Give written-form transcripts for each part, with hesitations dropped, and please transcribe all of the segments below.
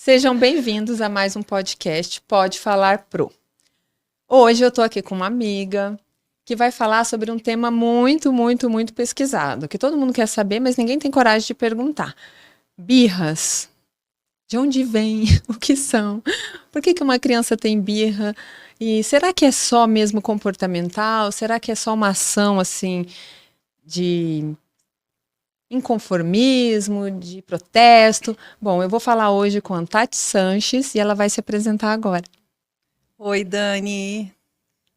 Sejam bem-vindos a mais um podcast Pode Falar Pro. Hoje eu tô aqui com uma amiga que vai falar sobre um tema muito pesquisado, que todo mundo quer saber, mas ninguém tem coragem de perguntar. Birras. De onde vem? O que são? Por que uma criança tem birra? E será que é só mesmo comportamental? Será que é só uma ação, assim, de inconformismo, de protesto? Bom, eu vou falar hoje com a Tati Sanches e ela vai se apresentar agora. Oi, Dani,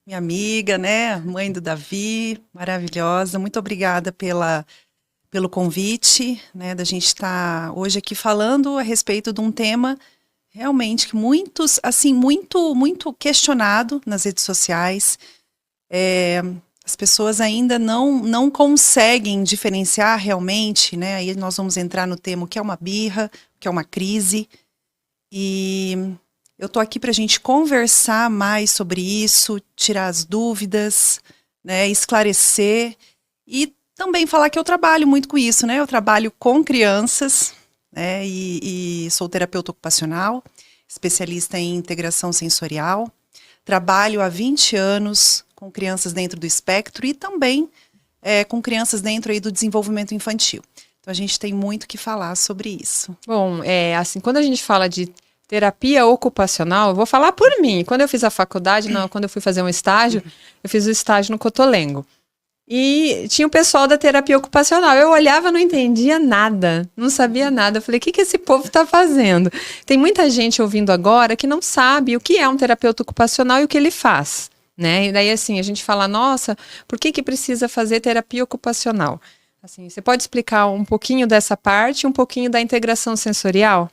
minha amiga, né? Mãe do Davi, maravilhosa. Muito obrigada pelo convite, né? Da gente estar hoje aqui falando a respeito de um tema realmente que muitos, assim, muito questionado nas redes sociais. As pessoas ainda não conseguem diferenciar realmente, né? Aí nós vamos entrar no tema o que é uma birra, o que é uma crise. E eu tô aqui para a gente conversar mais sobre isso, tirar as dúvidas, né? Esclarecer e também falar que eu trabalho muito com isso, né? Eu trabalho com crianças, né? E sou terapeuta ocupacional, especialista em integração sensorial. Trabalho há 20 anos com crianças dentro do espectro e também com crianças dentro aí do desenvolvimento infantil. Então a gente tem muito que falar sobre isso. Bom, assim, quando a gente fala de terapia ocupacional, eu vou falar por mim. Quando eu fiz a faculdade, quando eu fui fazer um estágio, eu fiz o estágio no Cotolengo. E tinha o pessoal da terapia ocupacional. Eu olhava, não entendia nada, não sabia nada. Eu falei, o que esse povo está fazendo? Tem muita gente ouvindo agora que não sabe o que é um terapeuta ocupacional e o que ele faz, né? E daí, assim, a gente fala, nossa, por que precisa fazer terapia ocupacional? Assim, você pode explicar um pouquinho dessa parte, um pouquinho da integração sensorial?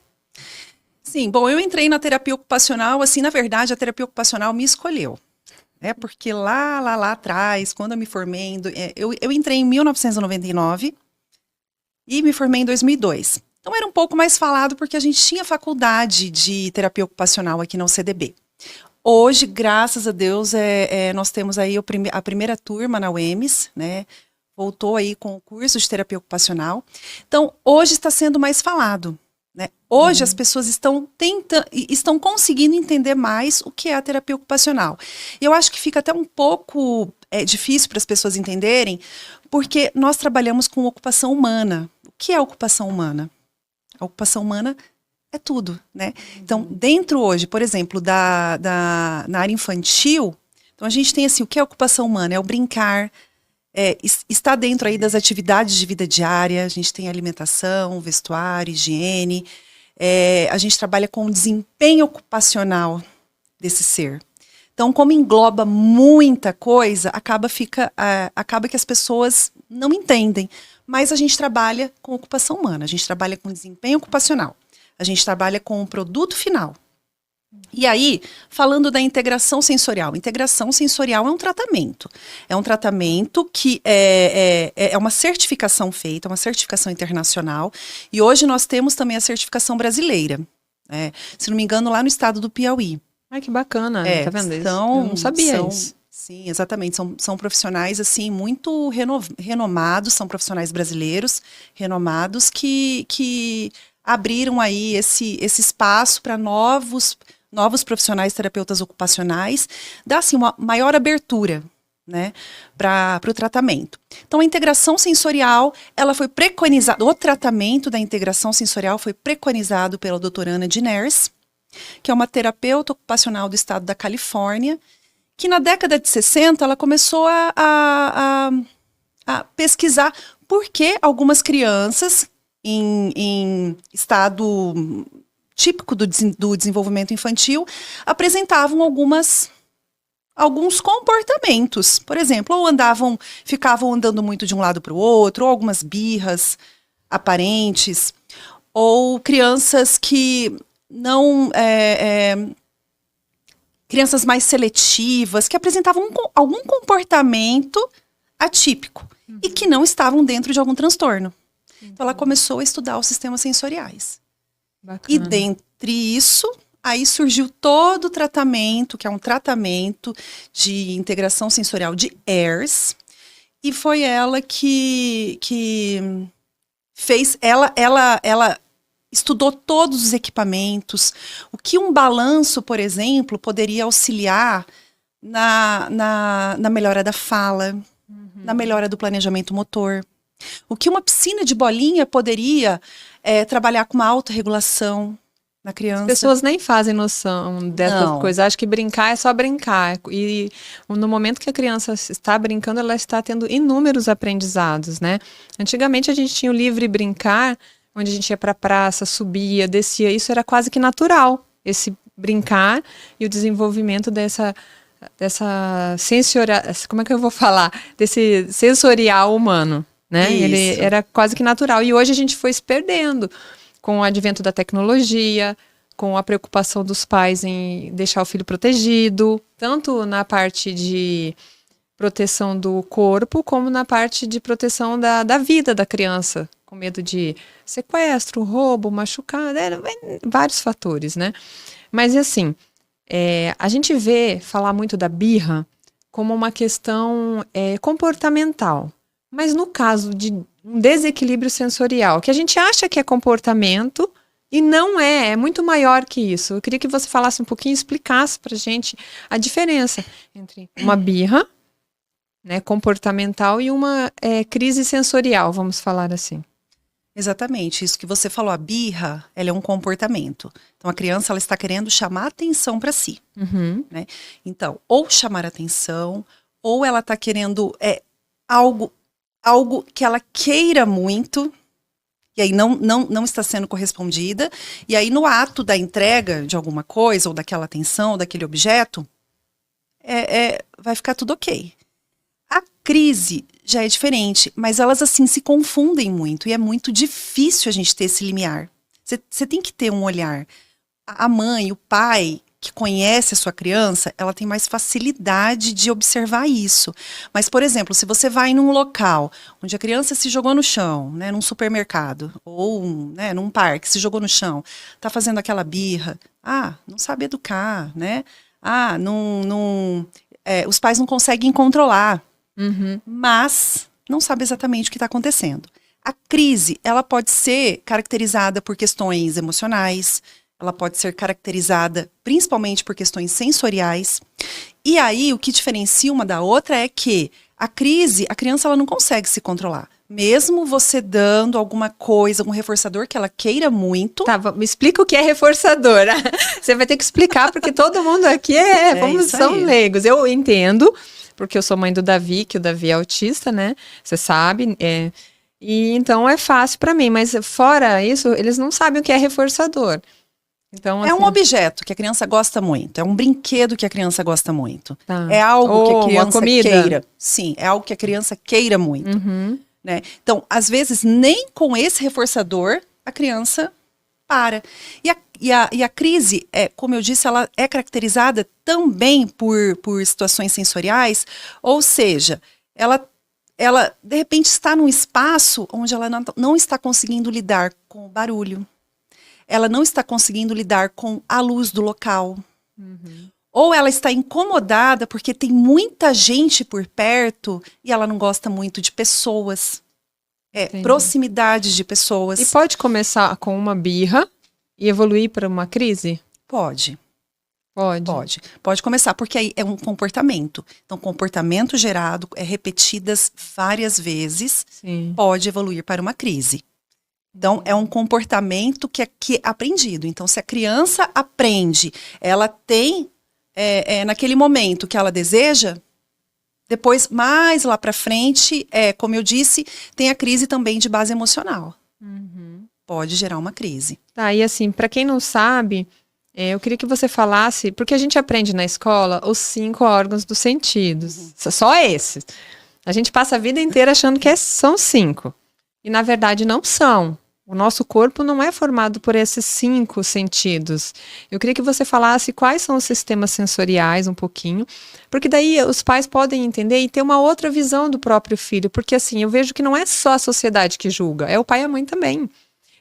Sim, bom, eu entrei na terapia ocupacional, assim, na verdade, a terapia ocupacional me escolheu. Porque lá atrás, quando eu me formei, eu entrei em 1999 e me formei em 2002. Então era um pouco mais falado porque a gente tinha faculdade de terapia ocupacional aqui na UCDB. Hoje, graças a Deus, nós temos aí a primeira turma na UEMS, né? Voltou aí com o curso de terapia ocupacional. Então, hoje está sendo mais falado. Né? Hoje as pessoas estão conseguindo entender mais o que é a terapia ocupacional. E eu acho que fica até um pouco difícil para as pessoas entenderem, porque nós trabalhamos com ocupação humana. O que é ocupação humana? A ocupação humana é tudo, né? Então, dentro hoje, por exemplo, na área infantil, então a gente tem assim, o que é ocupação humana? É o brincar, está dentro aí das atividades de vida diária, a gente tem alimentação, vestuário, higiene, a gente trabalha com o desempenho ocupacional desse ser. Então, como engloba muita coisa, acaba que as pessoas não entendem. Mas a gente trabalha com ocupação humana, a gente trabalha com desempenho ocupacional, a gente trabalha com o produto final. E aí, falando da integração sensorial é um tratamento. É um tratamento que é uma certificação feita, uma certificação internacional. E hoje nós temos também a certificação brasileira. Se não me engano, lá no estado do Piauí. Ai, que bacana, tá vendo isso? Eu não sabia isso. Sim, exatamente. São profissionais, assim, muito renomados, são profissionais brasileiros, renomados, que abriram aí esse espaço para novos profissionais terapeutas ocupacionais, dá assim uma maior abertura, né, para o tratamento. Então a integração sensorial, ela foi preconizada, o tratamento da integração sensorial foi preconizado pela doutora Ana Diners, que é uma terapeuta ocupacional do estado da Califórnia, que na década de 60 ela começou a pesquisar por que algumas crianças em estado típico do desenvolvimento infantil, apresentavam alguns comportamentos. Por exemplo, ou ficavam andando muito de um lado para o outro, ou algumas birras aparentes, ou crianças que não... crianças mais seletivas, que apresentavam algum comportamento atípico e que não estavam dentro de algum transtorno. Então, ela começou a estudar os sistemas sensoriais. Bacana. E dentre isso, aí surgiu todo o tratamento, que é um tratamento de integração sensorial de AIRS, e foi ela que fez, ela estudou todos os equipamentos, o que um balanço, por exemplo, poderia auxiliar na melhora da fala, na melhora do planejamento motor. O que uma piscina de bolinha poderia trabalhar com uma autorregulação na criança. As pessoas nem fazem noção dessa Não. coisa. Acho que brincar é só brincar. E no momento que a criança está brincando, ela está tendo inúmeros aprendizados, né? Antigamente a gente tinha o livre brincar, onde a gente ia para a praça, subia, descia. Isso era quase que natural, esse brincar e o desenvolvimento dessa sensorial, como é que eu vou falar? Desse sensorial humano, né? Isso. Ele era quase que natural. E hoje a gente foi se perdendo com o advento da tecnologia, com a preocupação dos pais em deixar o filho protegido, tanto na parte de proteção do corpo, como na parte de proteção da vida da criança, com medo de sequestro, roubo, machucar, vários fatores, né? Mas assim, a gente vê falar muito da birra como uma questão comportamental. Mas no caso de um desequilíbrio sensorial, que a gente acha que é comportamento e não é muito maior que isso. Eu queria que você falasse um pouquinho, explicasse pra gente a diferença entre uma birra, né, comportamental e uma crise sensorial, vamos falar assim. Exatamente, isso que você falou, a birra, ela é um comportamento. Então a criança, ela está querendo chamar atenção para si, né? Então, ou chamar atenção, ou ela está querendo algo que ela queira muito, e aí não está sendo correspondida, e aí no ato da entrega de alguma coisa, ou daquela atenção, ou daquele objeto, vai ficar tudo ok. A crise já é diferente, mas elas assim se confundem muito, e é muito difícil a gente ter esse limiar. Você tem que ter um olhar. A mãe, o pai, que conhece a sua criança, ela tem mais facilidade de observar isso. Mas, por exemplo, se você vai num local onde a criança se jogou no chão, né, num supermercado, ou num parque, se jogou no chão, tá fazendo aquela birra, não sabe educar, né? Os pais não conseguem controlar, mas não sabe exatamente o que está acontecendo. A crise, ela pode ser caracterizada por questões emocionais, ela pode ser caracterizada principalmente por questões sensoriais. E aí, o que diferencia uma da outra é que a crise, a criança ela não consegue se controlar. Mesmo você dando alguma coisa, algum reforçador que ela queira muito. Tá, me explica o que é reforçador. Você vai ter que explicar, porque todo mundo aqui são leigos. Eu entendo, porque eu sou mãe do Davi, que o Davi é autista, né? Você sabe. E então é fácil para mim, mas fora isso, eles não sabem o que é reforçador. Então, é um objeto que a criança gosta muito, é um brinquedo que a criança gosta muito. Tá. É algo que a criança comida. queira. Sim, é algo que a criança queira muito. Né? Então, às vezes, nem com esse reforçador, a criança para. E a crise, como eu disse, ela é caracterizada também por situações sensoriais, ou seja, ela de repente está num espaço onde ela não está conseguindo lidar com o barulho. Ela não está conseguindo lidar com a luz do local. Ou ela está incomodada porque tem muita gente por perto e ela não gosta muito de pessoas. Proximidade de pessoas. E pode começar com uma birra e evoluir para uma crise? Pode. Pode começar, porque aí é um comportamento. Então, comportamento gerado, repetidas várias vezes, Sim. Pode evoluir para uma crise. Então, é um comportamento que é aprendido. Então, se a criança aprende, ela tem, naquele momento que ela deseja, depois, mais lá para frente, como eu disse, tem a crise também de base emocional. Pode gerar uma crise. Tá, e assim, para quem não sabe, eu queria que você falasse, porque a gente aprende na escola os 5 órgãos dos sentidos. Só esses. A gente passa a vida inteira achando que são 5. E, na verdade, não são. O nosso corpo não é formado por esses 5 sentidos. Eu queria que você falasse quais são os sistemas sensoriais um pouquinho, porque daí os pais podem entender e ter uma outra visão do próprio filho, porque assim, eu vejo que não é só a sociedade que julga, é o pai e a mãe também.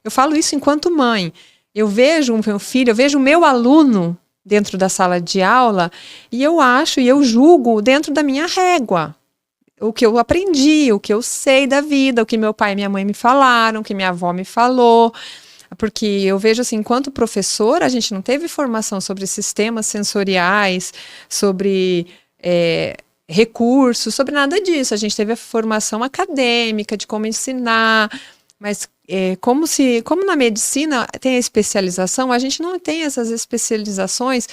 Eu falo isso enquanto mãe. Eu vejo o meu filho, eu vejo o meu aluno dentro da sala de aula e eu julgo dentro da minha régua. O que eu aprendi, o que eu sei da vida, o que meu pai e minha mãe me falaram, o que minha avó me falou. Porque eu vejo assim, enquanto professora, a gente não teve formação sobre sistemas sensoriais, sobre recursos, sobre nada disso. A gente teve a formação acadêmica de como ensinar, mas como na medicina tem a especialização, a gente não tem essas especializações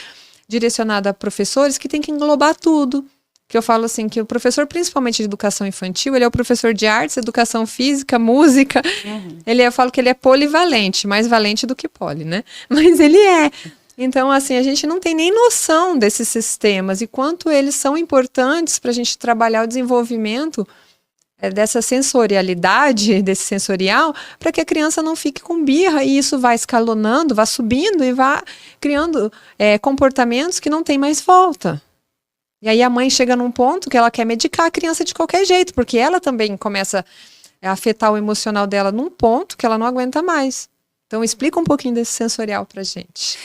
direcionadas a professores que tem que englobar tudo. Que eu falo assim, que o professor, principalmente de educação infantil, ele é o professor de artes, educação física, música. Eu falo que ele é polivalente, mais valente do que poli, né? Mas ele é. Então, assim, a gente não tem nem noção desses sistemas e quanto eles são importantes para a gente trabalhar o desenvolvimento dessa sensorialidade, desse sensorial, para que a criança não fique com birra e isso vai escalonando, vai subindo e vai criando comportamentos que não tem mais volta. E aí a mãe chega num ponto que ela quer medicar a criança de qualquer jeito, porque ela também começa a afetar o emocional dela num ponto que ela não aguenta mais. Então explica um pouquinho desse sensorial pra gente.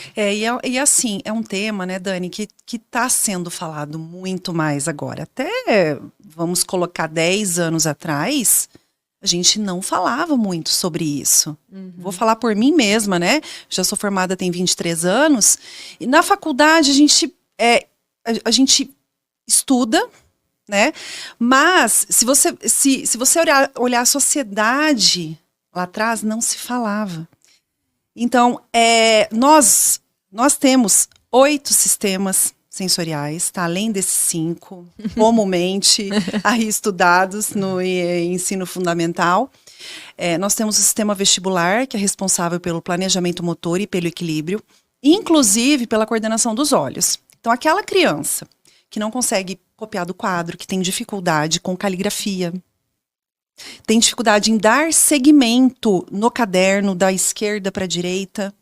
E assim, é um tema, né, Dani, que tá sendo falado muito mais agora. Até, vamos colocar 10 anos atrás, a gente não falava muito sobre isso. Vou falar por mim mesma, né? Já sou formada tem 23 anos. E na faculdade a gente estuda, né? Mas se você olhar a sociedade lá atrás, não se falava. Então, nós temos 8 sistemas sensoriais, tá? Além desses 5, comumente aí estudados no ensino fundamental. Nós temos o sistema vestibular, que é responsável pelo planejamento motor e pelo equilíbrio, inclusive pela coordenação dos olhos. Então, aquela criança que não consegue copiar do quadro, que tem dificuldade com caligrafia, tem dificuldade em dar segmento no caderno da esquerda para a direita.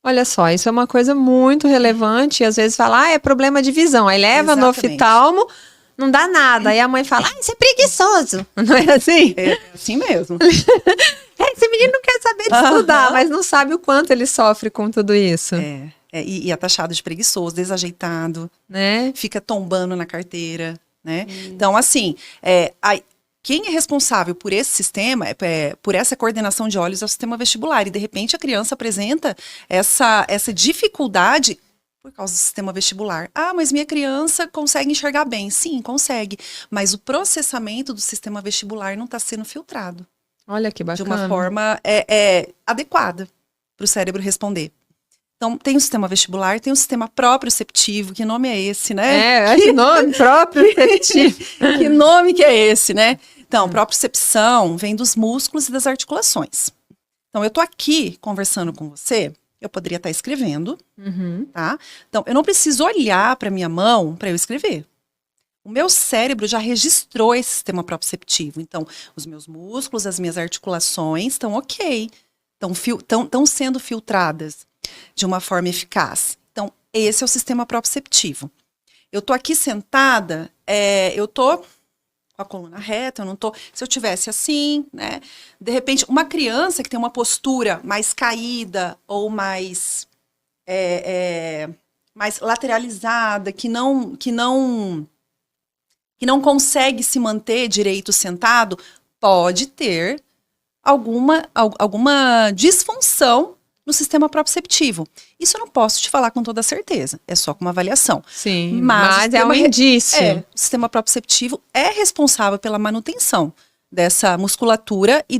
Olha só, isso é uma coisa muito relevante. E às vezes fala, é problema de visão. Aí leva no oftalmo, não dá nada. Aí a mãe fala, isso é preguiçoso. Não é assim? É assim mesmo. Esse menino não quer saber de estudar, mas não sabe o quanto ele sofre com tudo isso. E é taxado de preguiçoso, desajeitado, né? Fica tombando na carteira, né? Então, assim, quem é responsável por esse sistema, por essa coordenação de olhos, é o sistema vestibular. E, de repente, a criança apresenta essa dificuldade por causa do sistema vestibular. Ah, mas minha criança consegue enxergar bem. Sim, consegue. Mas o processamento do sistema vestibular não está sendo filtrado. Olha que bacana. De uma forma adequada para o cérebro responder. Então, tem o sistema vestibular, tem o sistema proprioceptivo. Que nome é esse, né? Que nome proprioceptivo. Que nome que é esse, né? Então, propriocepção vem dos músculos e das articulações. Então, eu tô aqui conversando com você, eu poderia estar escrevendo, tá? Então, eu não preciso olhar para minha mão para eu escrever. O meu cérebro já registrou esse sistema proprioceptivo. Então, os meus músculos, as minhas articulações estão ok. Estão sendo filtradas de uma forma eficaz. Então, esse é o sistema proprioceptivo. Eu tô aqui sentada, eu tô com a coluna reta, eu não tô... Se eu tivesse assim, né? De repente, uma criança que tem uma postura mais caída ou mais lateralizada, que não consegue se manter direito sentado, pode ter alguma disfunção no sistema proprioceptivo. Isso eu não posso te falar com toda certeza, é só com uma avaliação. Sim, mas é um indício. O sistema proprioceptivo é responsável pela manutenção dessa musculatura e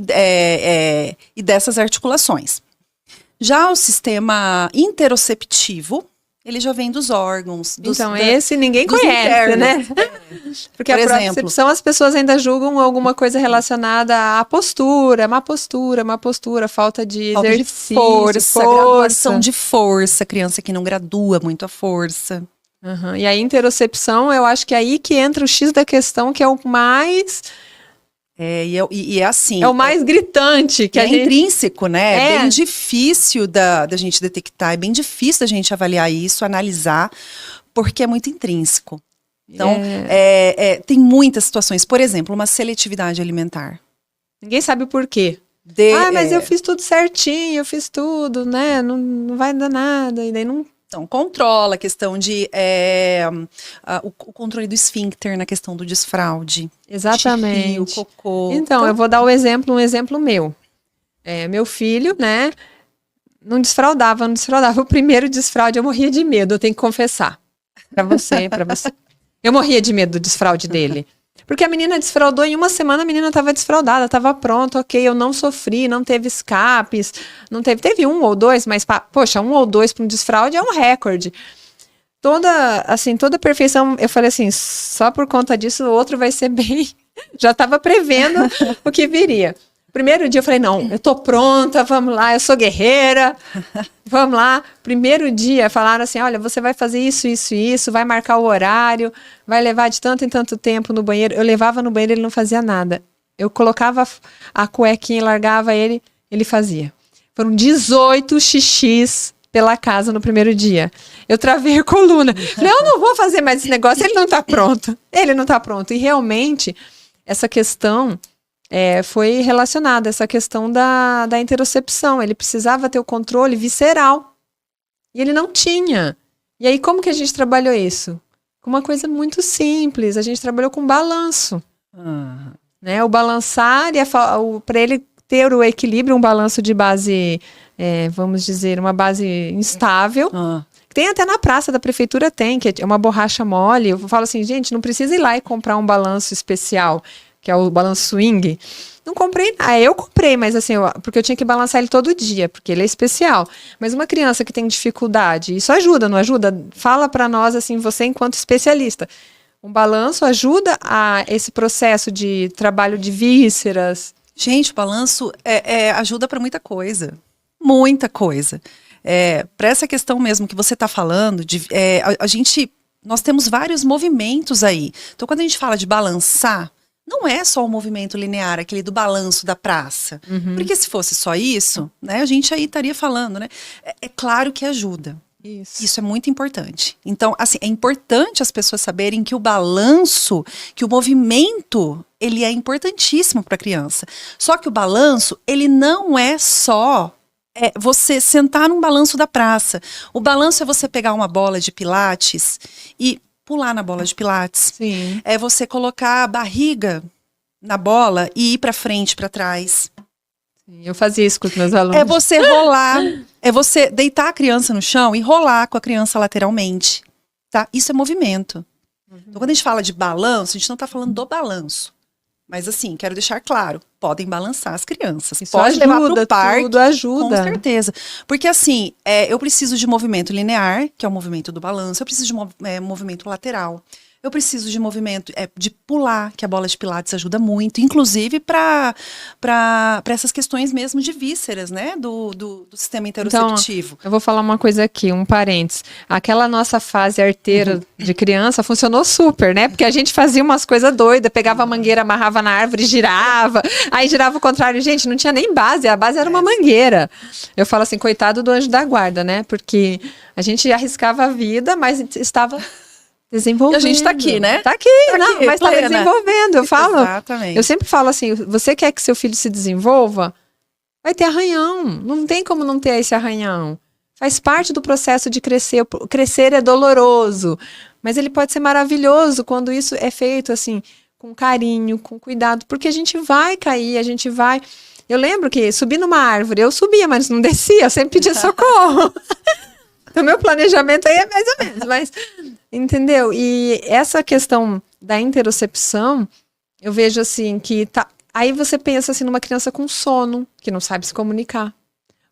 dessas articulações. Já o sistema interoceptivo, ele já vem dos órgãos. Então, esse ninguém conhece, né? Porque por a propriocepção as pessoas ainda julgam alguma coisa relacionada à postura, má postura, falta de exercício, força, graduação de força, criança que não gradua muito a força. E a interocepção, eu acho que é aí que entra o X da questão, que é o mais... E é assim... É o mais gritante. Que é intrínseco, né? É bem difícil da gente detectar, é bem difícil da gente avaliar isso, analisar, porque é muito intrínseco. Então, tem muitas situações. Por exemplo, uma seletividade alimentar. Ninguém sabe o porquê. Mas eu fiz tudo certinho, eu fiz tudo, né? Não vai dar nada, e daí não... Então, controla a questão de o controle do esfíncter na questão do desfraude. Exatamente. Xixi, o cocô. Então, eu vou dar um exemplo meu. Meu filho, né? não desfraudava. O primeiro desfraude eu morria de medo, eu tenho que confessar. Pra você. Eu morria de medo do desfraude dele. Porque a menina desfraudou, em uma semana a menina estava desfraudada, estava pronta, ok, eu não sofri, não teve escapes, teve 1 ou 2, mas, poxa, 1 ou 2 para um desfraude é um recorde. Toda perfeição, eu falei assim, só por conta disso o outro vai ser bem, já estava prevendo o que viria. Primeiro dia eu falei, não, eu tô pronta, vamos lá, eu sou guerreira, vamos lá. Primeiro dia falaram assim, olha, você vai fazer isso, isso e isso, vai marcar o horário, vai levar de tanto em tanto tempo no banheiro. Eu levava no banheiro, ele não fazia nada. Eu colocava a cuequinha e largava ele, ele fazia. Foram 18 xixis pela casa no primeiro dia. Eu travei a coluna. Falei, eu não vou fazer mais esse negócio, ele não tá pronto. Ele não tá pronto. E realmente, essa questão... foi relacionada a essa questão da interocepção. Ele precisava ter o controle visceral. E ele não tinha. E aí, como que a gente trabalhou isso? Com uma coisa muito simples. A gente trabalhou com balanço. Né? O balançar, para ele ter o equilíbrio, um balanço de base, vamos dizer, uma base instável. Tem até na praça da prefeitura, que é uma borracha mole. Eu falo assim, gente, não precisa ir lá e comprar um balanço especial, que é o balanço swing. Não comprei nada. Eu comprei, mas assim, porque eu tinha que balançar ele todo dia, porque ele é especial. Mas uma criança que tem dificuldade, isso ajuda, não ajuda? Fala pra nós, assim, você enquanto especialista. Um balanço ajuda a esse processo de trabalho de vísceras? Gente, o balanço ajuda para muita coisa. Muita coisa. Para essa questão mesmo que você está falando, nós temos vários movimentos aí. Então, quando a gente fala de balançar, não é só o movimento linear, aquele do balanço da praça. Porque se fosse só isso, né, a gente aí estaria falando, né? É claro que ajuda. Isso é muito importante. Então, assim, é importante as pessoas saberem que o balanço, que o movimento, ele é importantíssimo para a criança. Só que o balanço, ele não é só você sentar num balanço da praça. O balanço é você pegar uma bola de pilates e pular na bola de pilates. Sim. É você colocar a barriga na bola e ir para frente, para trás. Sim, eu fazia isso com os meus alunos. É você rolar, é você deitar a criança no chão e rolar com a criança lateralmente, tá? Isso é movimento. Então, quando a gente fala de balanço, a gente não tá falando do balanço. Mas assim, quero deixar claro, podem balançar as crianças. Isso pode levar pro parque, tudo ajuda. Com certeza. Porque assim, eu preciso de movimento linear, que é o movimento do balanço. Eu preciso de movimento lateral. Eu preciso de movimento de pular, que a bola de pilates ajuda muito. Inclusive para essas questões mesmo de vísceras, né? Do sistema interoceptivo. Então, eu vou falar uma coisa aqui, um parênteses. Aquela nossa fase arteira de criança funcionou super, né? Porque a gente fazia umas coisas doidas, pegava a mangueira, amarrava na árvore, girava. Aí girava o contrário. Gente, não tinha nem base, a base era uma mangueira. Eu falo assim, coitado do anjo da guarda, né? Porque a gente arriscava a vida, mas estava... desenvolvendo. E a gente tá aqui, né? Tá aqui, mas tá desenvolvendo. Eu falo. Exatamente. Eu sempre falo assim, você quer que seu filho se desenvolva? Vai ter arranhão. Não tem como não ter esse arranhão. Faz parte do processo de crescer. Crescer é doloroso, mas ele pode ser maravilhoso quando isso é feito assim, com carinho, com cuidado, porque a gente vai cair, a gente vai... Eu lembro que subir numa árvore, eu subia, mas não descia, eu sempre pedia socorro. O meu planejamento aí é mais ou menos, mas... Entendeu? E essa questão da interocepção, eu vejo assim que tá. Aí você pensa assim numa criança com sono, que não sabe se comunicar,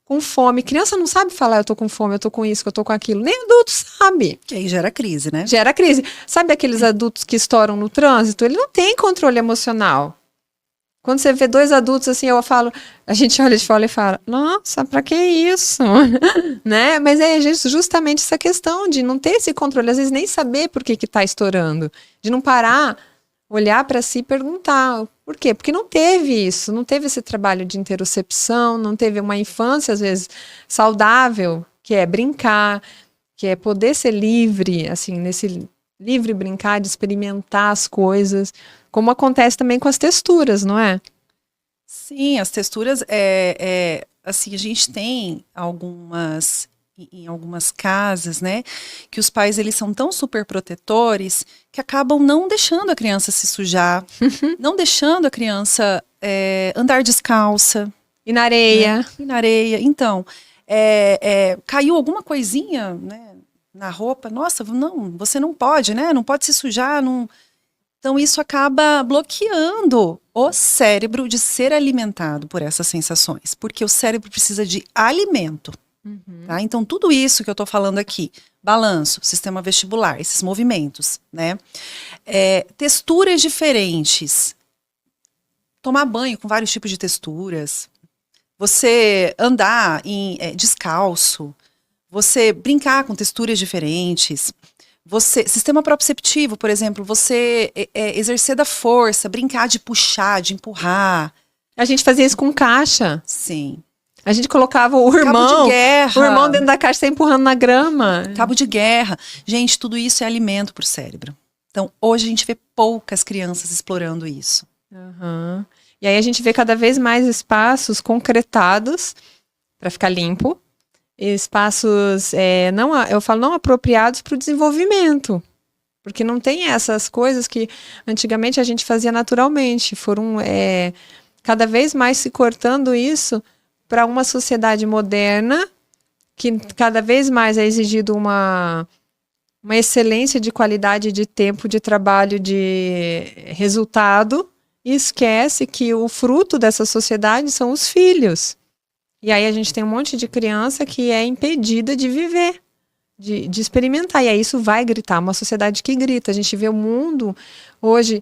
com fome. Criança não sabe falar, eu tô com fome, eu tô com isso, eu tô com aquilo. Nem adulto sabe. Que aí gera crise, né? Gera crise. Sabe aqueles adultos que estouram no trânsito? Ele não tem controle emocional. Quando você vê 2 adultos assim, eu falo, a gente olha de fora e fala, nossa, pra que isso? Né? Mas é justamente essa questão de não ter esse controle, às vezes nem saber por que tá estourando, de não parar, olhar pra si e perguntar, por quê? Porque não teve isso, não teve esse trabalho de interocepção, não teve uma infância, às vezes, saudável, que é brincar, que é poder ser livre, assim, nesse livre brincar, de experimentar as coisas, como acontece também com as texturas, não é? Sim, as texturas, assim, a gente tem em algumas casas, né, que os pais, eles são tão super protetores que acabam não deixando a criança se sujar, não deixando a criança andar descalça. E na areia. Né? E na areia. Então, caiu alguma coisinha, né, na roupa, nossa, não, você não pode, né? Não pode se sujar, não... Então, isso acaba bloqueando o cérebro de ser alimentado por essas sensações, porque o cérebro precisa de alimento. Tá? Então, tudo isso que eu estou falando aqui, balanço, sistema vestibular, esses movimentos, né? Texturas diferentes, tomar banho com vários tipos de texturas, você andar descalço, você brincar com texturas diferentes, sistema proprioceptivo, por exemplo, você exercer da força, brincar de puxar, de empurrar. A gente fazia isso com caixa. Sim. A gente colocava o irmão dentro da caixa, tá empurrando na grama. Cabo de guerra. Gente, tudo isso é alimento para o cérebro. Então, hoje a gente vê poucas crianças explorando isso. Uhum. E aí a gente vê cada vez mais espaços concretados para ficar limpo. Espaços, eu falo não apropriados para o desenvolvimento. Porque não tem essas coisas que antigamente a gente fazia naturalmente. Foram cada vez mais se cortando isso para uma sociedade moderna, que cada vez mais é exigido uma excelência de qualidade de tempo, de trabalho, de resultado, e esquece que o fruto dessa sociedade são os filhos. E aí a gente tem um monte de criança que é impedida de viver, de experimentar, e aí isso vai gritar, uma sociedade que grita. A gente vê o mundo hoje...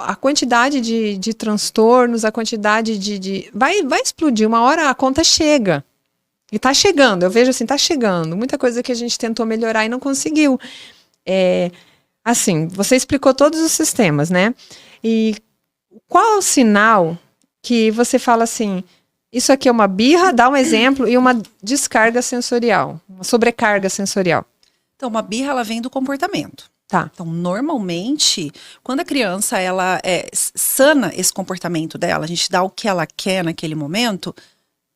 a quantidade de transtornos, a quantidade vai explodir, uma hora a conta chega. E tá chegando, eu vejo assim, tá chegando. Muita coisa que a gente tentou melhorar e não conseguiu. Assim, você explicou todos os sistemas, né? E qual é o sinal que você fala assim, isso aqui é uma birra, dá um exemplo, e uma descarga sensorial, uma sobrecarga sensorial? Então, uma birra, ela vem do comportamento. Tá. Então, normalmente, quando a criança ela sana esse comportamento dela, a gente dá o que ela quer naquele momento,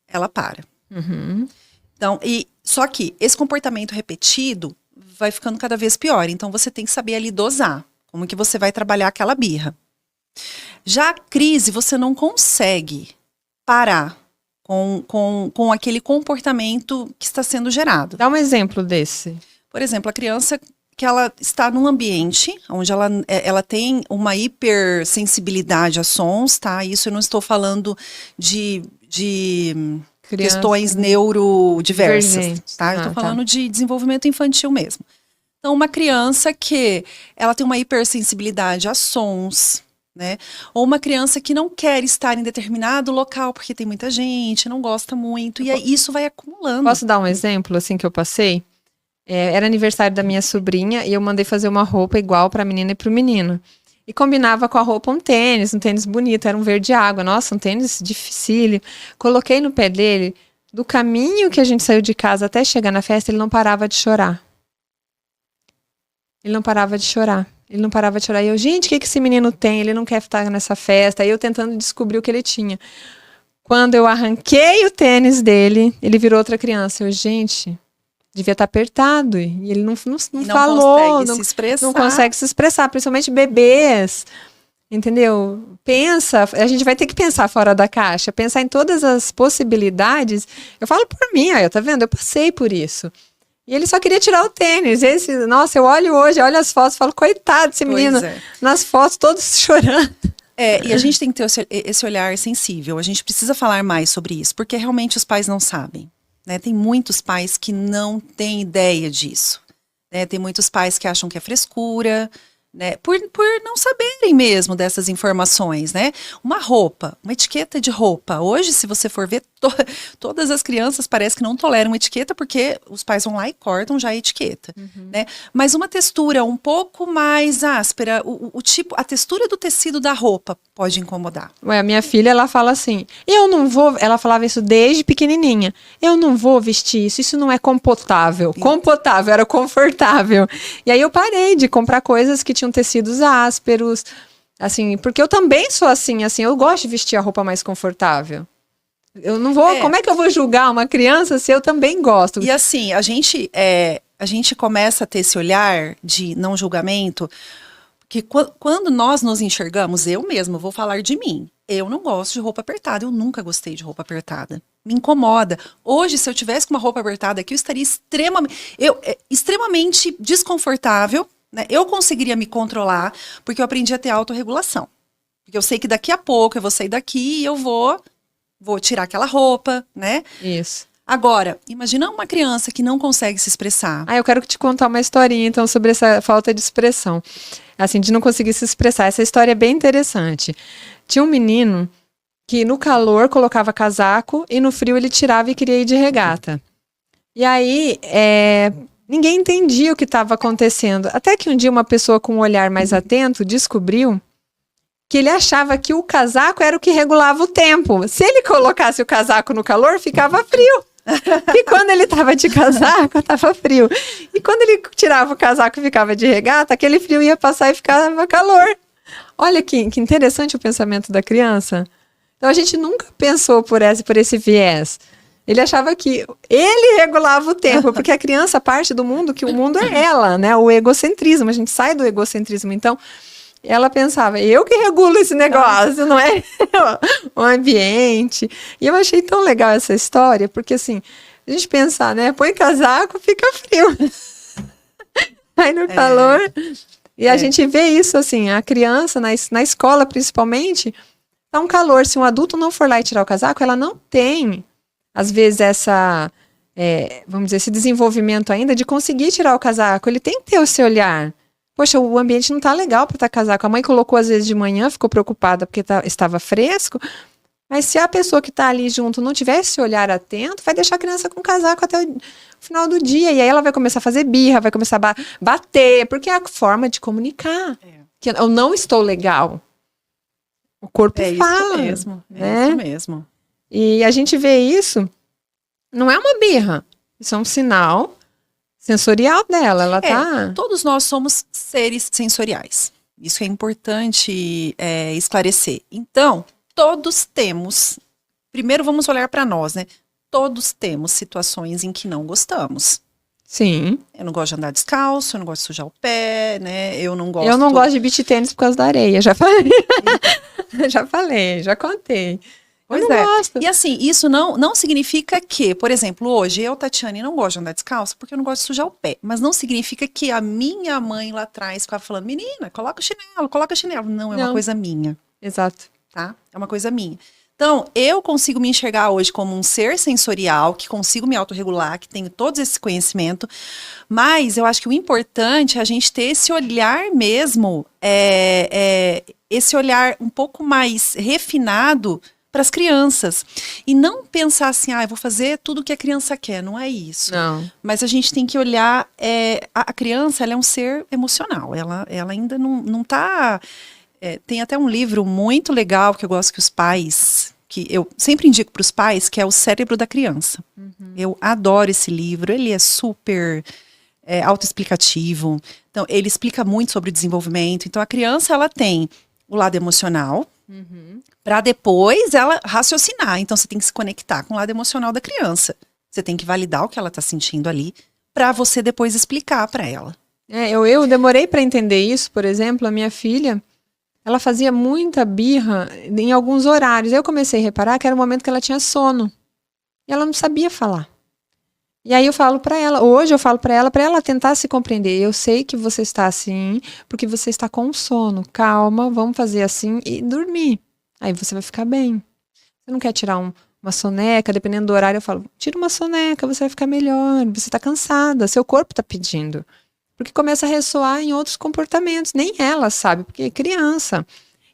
ela para. Uhum. Então, só que esse comportamento repetido vai ficando cada vez pior. Então, você tem que saber ali dosar como que você vai trabalhar aquela birra. Já a crise, você não consegue parar com aquele comportamento que está sendo gerado. Dá um exemplo desse. Por exemplo, a criança que ela está num ambiente onde ela tem uma hipersensibilidade a sons, tá? Isso eu não estou falando de questões neurodiversas, tá? Eu estou falando de desenvolvimento infantil mesmo. Então, uma criança que ela tem uma hipersensibilidade a sons, né? Ou uma criança que não quer estar em determinado local porque tem muita gente, não gosta muito, e aí isso vai acumulando. Posso dar um exemplo, assim, que eu passei? Era aniversário da minha sobrinha e eu mandei fazer uma roupa igual para a menina e para o menino. E combinava com a roupa um tênis bonito, era um verde água. Nossa, um tênis dificílimo. Coloquei no pé dele, do caminho que a gente saiu de casa até chegar na festa, ele não parava de chorar. Ele não parava de chorar. E eu, gente, o que esse menino tem? Ele não quer estar nessa festa. Aí eu tentando descobrir o que ele tinha. Quando eu arranquei o tênis dele, ele virou outra criança. Eu, gente... devia estar apertado, e ele não falou, consegue se expressar. Não consegue se expressar, principalmente bebês, entendeu? A gente vai ter que pensar fora da caixa, pensar em todas as possibilidades. Eu falo por mim, ó, tá vendo? Eu passei por isso. E ele só queria tirar o tênis. Nossa, eu olho hoje, olho as fotos, falo, coitado desse menino, nas fotos todos chorando. E a gente tem que ter esse olhar sensível, a gente precisa falar mais sobre isso, porque realmente os pais não sabem. Né, tem muitos pais que não têm ideia disso. Né, tem muitos pais que acham que é frescura, né, por não saberem mesmo dessas informações. Né? Uma roupa, uma etiqueta de roupa. Hoje, se você for ver, todas as crianças parece que não toleram etiqueta porque os pais vão lá e cortam já a etiqueta. Uhum. Né? Mas uma textura um pouco mais áspera, a textura do tecido da roupa pode incomodar. A minha filha, ela fala assim, ela falava isso desde pequenininha, eu não vou vestir isso não é compotável. Compotável, era confortável. E aí eu parei de comprar coisas que tinham tecidos ásperos, assim, porque eu também sou assim, eu gosto de vestir a roupa mais confortável. Eu não vou, como é que eu vou julgar uma criança se eu também gosto? E assim, a gente começa a ter esse olhar de não julgamento, que quando nós nos enxergamos, eu mesma vou falar de mim, Eu não gosto de roupa apertada, eu nunca gostei de roupa apertada. Me incomoda. Hoje, se eu tivesse com uma roupa apertada aqui, eu estaria extremamente desconfortável, né? Eu conseguiria me controlar, porque eu aprendi a ter autorregulação. Porque eu sei que daqui a pouco eu vou sair daqui e eu vou tirar aquela roupa, né? Isso. Agora, imagina uma criança que não consegue se expressar. Eu quero te contar uma historinha, então, sobre essa falta de expressão. Assim, de não conseguir se expressar. Essa história é bem interessante. Tinha um menino que no calor colocava casaco e no frio ele tirava e queria ir de regata. E aí, ninguém entendia o que estava acontecendo. Até que um dia uma pessoa com um olhar mais atento descobriu que ele achava que o casaco era o que regulava o tempo. Se ele colocasse o casaco no calor, ficava frio. E quando ele estava de casaco, estava frio. E quando ele tirava o casaco e ficava de regata, aquele frio ia passar e ficava calor. Olha que interessante o pensamento da criança. Então a gente nunca pensou por esse viés. Ele achava que ele regulava o tempo, porque a criança parte do mundo, que o mundo é ela, né? O egocentrismo, a gente sai do egocentrismo. Então, ela pensava, eu que regulo esse negócio, não é o ambiente. E eu achei tão legal essa história, porque assim, a gente pensar, né? Põe casaco, fica frio. Aí no calor... E a gente vê isso, assim, a criança, na escola principalmente, tá um calor. Se um adulto não for lá e tirar o casaco, ela não tem, às vezes, vamos dizer, esse desenvolvimento ainda de conseguir tirar o casaco. Ele tem que ter o seu olhar. Poxa, o ambiente não tá legal para estar casaco. A mãe colocou, às vezes, de manhã, ficou preocupada porque estava fresco. Mas se a pessoa que tá ali junto não tiver esse olhar atento, vai deixar a criança com casaco até o final do dia. E aí ela vai começar a fazer birra, vai começar a bater, porque é a forma de comunicar. Que eu não estou legal. O corpo fala. Isso mesmo, né? Isso mesmo. E a gente vê isso, não é uma birra. Isso é um sinal sensorial dela. Ela tá... Todos nós somos seres sensoriais. Isso é importante esclarecer. Então... Todos temos, primeiro vamos olhar para nós, né? Todos temos situações em que não gostamos. Sim. Eu não gosto de andar descalço, eu não gosto de sujar o pé, né? Eu não gosto... Eu não gosto de beach tênis por causa da areia, já falei. já contei. Pois eu não gosto. E assim, isso não significa que, por exemplo, hoje eu, Tatiane, não gosto de andar descalço porque eu não gosto de sujar o pé. Mas não significa que a minha mãe lá atrás ficava falando, menina, coloca o chinelo. Não, é uma coisa minha. Exato. Tá? É uma coisa minha. Então, eu consigo me enxergar hoje como um ser sensorial, que consigo me autorregular, que tenho todo esse conhecimento, mas eu acho que o importante é a gente ter esse olhar mesmo, esse olhar um pouco mais refinado para as crianças. E não pensar assim, eu vou fazer tudo o que a criança quer, não é isso. Não. Mas a gente tem que olhar, a criança, ela é um ser emocional, ela ainda não está... tem até um livro muito legal que eu gosto que os pais, que eu sempre indico para os pais, que é O Cérebro da Criança. Uhum. Eu adoro esse livro, ele é super autoexplicativo. Então, ele explica muito sobre o desenvolvimento. Então, a criança, ela tem o lado emocional, para depois ela raciocinar. Então, você tem que se conectar com o lado emocional da criança. Você tem que validar o que ela está sentindo ali, para você depois explicar para ela. Eu demorei para entender isso, por exemplo, a minha filha... Ela fazia muita birra em alguns horários. Aí eu comecei a reparar que era o momento que ela tinha sono. E ela não sabia falar. E aí eu falo para ela, hoje eu falo para ela tentar se compreender. Eu sei que você está assim, porque você está com sono. Calma, vamos fazer assim e dormir. Aí você vai ficar bem. Você não quer tirar uma soneca, dependendo do horário, eu falo, tira uma soneca, você vai ficar melhor. Você está cansada, seu corpo está pedindo. Porque começa a ressoar em outros comportamentos. Nem ela sabe, porque é criança.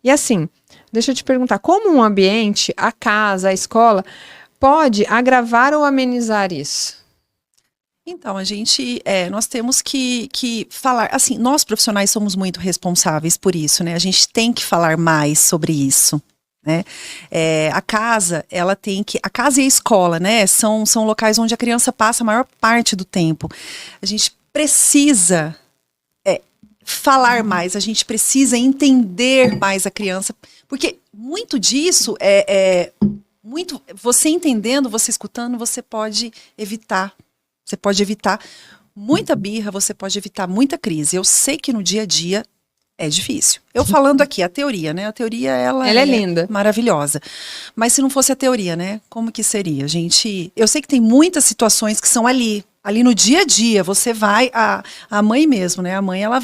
E assim, deixa eu te perguntar, como um ambiente, a casa, a escola, pode agravar ou amenizar isso? Então, nós temos que falar, assim, nós profissionais somos muito responsáveis por isso, né? A gente tem que falar mais sobre isso, né? A casa e a escola, né? São locais onde a criança passa a maior parte do tempo. A gente precisa falar mais, a gente precisa entender mais a criança, porque muito disso você entendendo, você escutando, você pode evitar muita birra, você pode evitar muita crise. Eu sei que no dia a dia É difícil. Eu falando aqui, a teoria, né? A teoria, ela é linda. Maravilhosa. Mas se não fosse a teoria, né? Como que seria? Eu sei que tem muitas situações que são ali no dia a dia, você vai, a mãe mesmo, né? A mãe, ela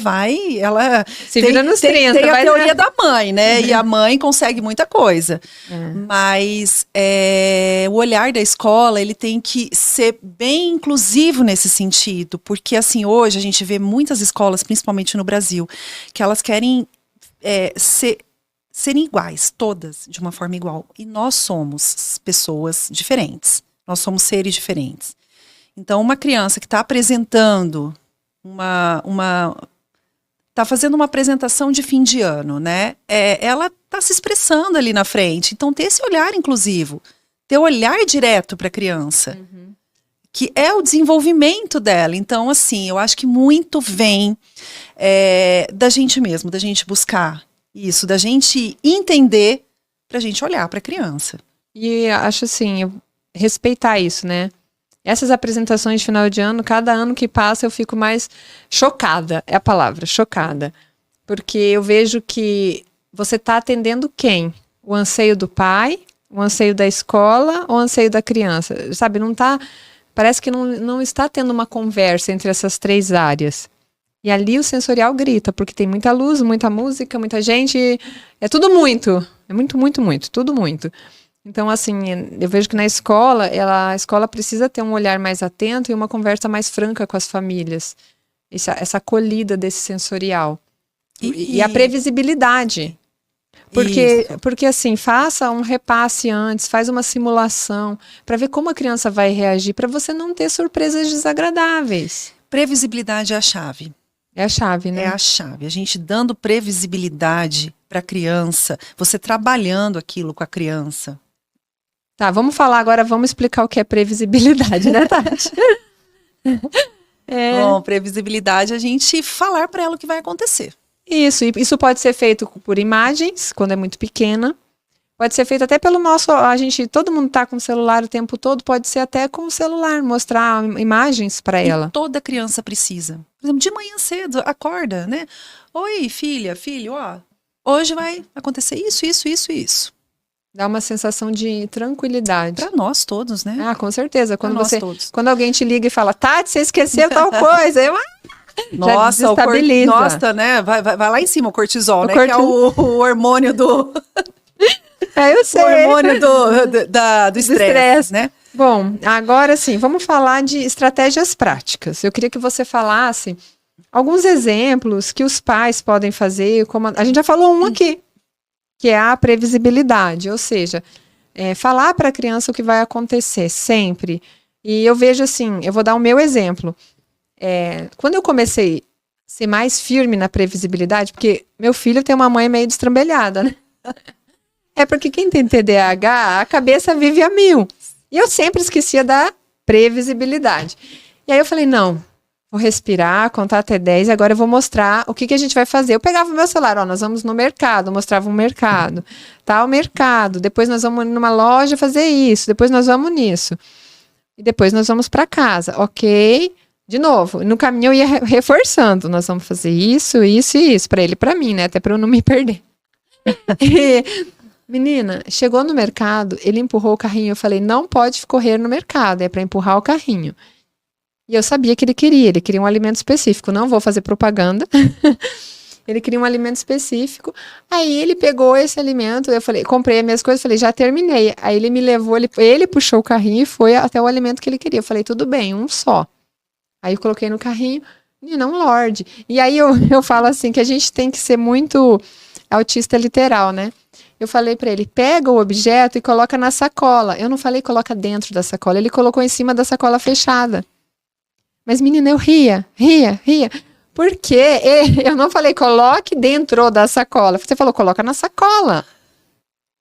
se vira nos 30. Tem a teoria da mãe, né? E a mãe consegue muita coisa. Mas o olhar da escola, ele tem que ser bem inclusivo nesse sentido, porque assim, hoje a gente vê muitas escolas, principalmente no Brasil, que elas querem serem iguais, todas, de uma forma igual. E nós somos pessoas diferentes, nós somos seres diferentes. Então, uma criança que está apresentando está fazendo uma apresentação de fim de ano, né? Ela está se expressando ali na frente. Então, ter esse olhar inclusivo, ter olhar direto para a criança, que é o desenvolvimento dela. Então, assim, eu acho que muito vem da gente mesmo, da gente buscar isso, da gente entender, para a gente olhar para a criança. E acho assim, respeitar isso, né? Essas apresentações de final de ano, cada ano que passa eu fico mais chocada, é a palavra, chocada. Porque eu vejo que você está atendendo quem? O anseio do pai, o anseio da escola ou o anseio da criança? Sabe, não tá, parece que não está tendo uma conversa entre essas três áreas. E ali o sensorial grita, porque tem muita luz, muita música, muita gente, é tudo muito. É muito, muito, muito, tudo muito. Então, assim, eu vejo que na escola, a escola precisa ter um olhar mais atento e uma conversa mais franca com as famílias. Essa acolhida desse sensorial. E a previsibilidade. Porque, assim, faça um repasse antes, faz uma simulação, para ver como a criança vai reagir, para você não ter surpresas desagradáveis. Previsibilidade é a chave. É a chave, né? É a chave. A gente dando previsibilidade para a criança, você trabalhando aquilo com a criança. Tá, vamos falar agora, vamos explicar o que é previsibilidade, né, Tati? Bom, previsibilidade é a gente falar para ela o que vai acontecer. Isso pode ser feito por imagens, quando é muito pequena. Pode ser feito até pelo todo mundo tá com o celular o tempo todo, pode ser até com o celular, mostrar imagens para ela. Toda criança precisa. Por exemplo, de manhã cedo, acorda, né? Oi, filha, filho, ó, hoje vai acontecer isso, isso, isso e isso. Dá uma sensação de tranquilidade. Para nós todos, né? Ah, com certeza. Quando alguém te liga e fala, Tati, você esqueceu tal coisa, nossa, nossa, né? Vai lá em cima o cortisol, né? Que é o hormônio do... eu sei. O hormônio do estresse, né? Bom, agora sim, vamos falar de estratégias práticas. Eu queria que você falasse alguns exemplos que os pais podem fazer, como a gente já falou um aqui, que é a previsibilidade, ou seja, falar para a criança o que vai acontecer sempre. E eu vejo assim, eu vou dar o meu exemplo. Quando eu comecei a ser mais firme na previsibilidade, porque meu filho tem uma mãe meio destrambelhada, né? É porque quem tem TDAH, a cabeça vive a 1000. E eu sempre esquecia da previsibilidade. E aí eu falei, não, vou respirar, contar até 10, e agora eu vou mostrar o que a gente vai fazer. Eu pegava o meu celular, nós vamos no mercado, mostrava um mercado, tal mercado, depois nós vamos numa loja fazer isso, depois nós vamos nisso. E depois nós vamos para casa, ok? De novo, no caminho eu ia reforçando, nós vamos fazer isso, isso e isso, para ele e para mim, né? Até para eu não me perder. Menina, chegou no mercado, ele empurrou o carrinho, eu falei, não pode correr no mercado, é para empurrar o carrinho. E eu sabia que ele queria um alimento específico, não vou fazer propaganda. Ele queria um alimento específico, aí ele pegou esse alimento, eu falei, comprei as minhas coisas, falei, já terminei. Aí ele me levou, ele puxou o carrinho e foi até o alimento que ele queria. Eu falei, tudo bem, um só. Aí eu coloquei no carrinho, não, Lorde. E aí eu falo assim, que a gente tem que ser muito autista literal, né? Eu falei pra ele, pega o objeto e coloca na sacola. Eu não falei coloca dentro da sacola, ele colocou em cima da sacola fechada. Mas, menina, eu ria. Porque eu não falei coloque dentro da sacola. Você falou coloca na sacola.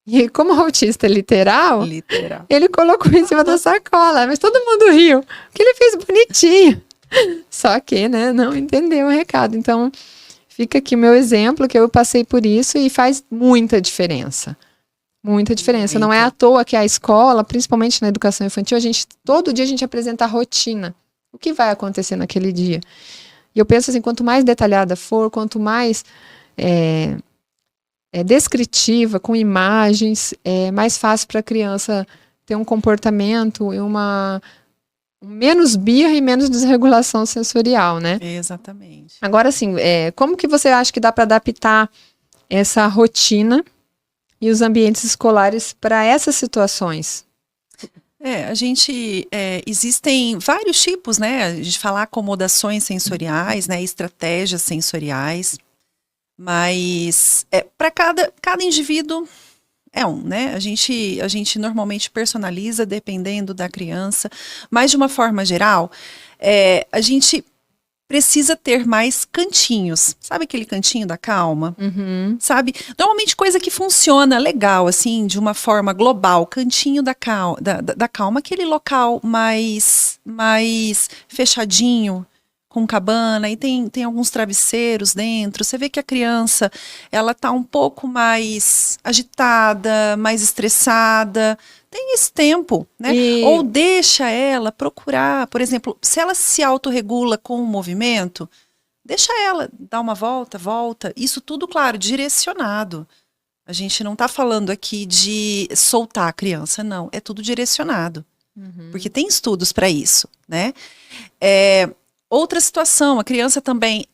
E como autista literal, ele colocou em cima da sacola. Mas todo mundo riu, porque ele fez bonitinho. Só que, né, não entendeu o recado. Então, fica aqui o meu exemplo, que eu passei por isso e faz muita diferença. Muita diferença. Não é à toa que a escola, principalmente na educação infantil, todo dia a gente apresenta a rotina. O que vai acontecer naquele dia? E eu penso assim, quanto mais detalhada for, quanto mais descritiva, com imagens, é mais fácil para a criança ter um comportamento e menos birra e menos desregulação sensorial, né? Exatamente. Agora, assim, como que você acha que dá para adaptar essa rotina e os ambientes escolares para essas situações? Existem vários tipos, né, de falar acomodações sensoriais, né, estratégias sensoriais, mas para cada indivíduo né, a gente normalmente personaliza dependendo da criança, mas de uma forma geral, a gente precisa ter mais cantinhos. Sabe aquele cantinho da calma? Uhum. Sabe? Normalmente coisa que funciona legal, assim, de uma forma global. Cantinho da calma, aquele local mais fechadinho, com cabana, e tem alguns travesseiros dentro. Você vê que a criança, ela tá um pouco mais agitada, mais estressada. Tem esse tempo, né? Ou deixa ela procurar, por exemplo, se ela se autorregula com o movimento, deixa ela dar uma volta. Isso tudo, claro, direcionado. A gente não está falando aqui de soltar a criança, não. É tudo direcionado. Uhum. Porque tem estudos para isso, né? Outra situação, a criança também,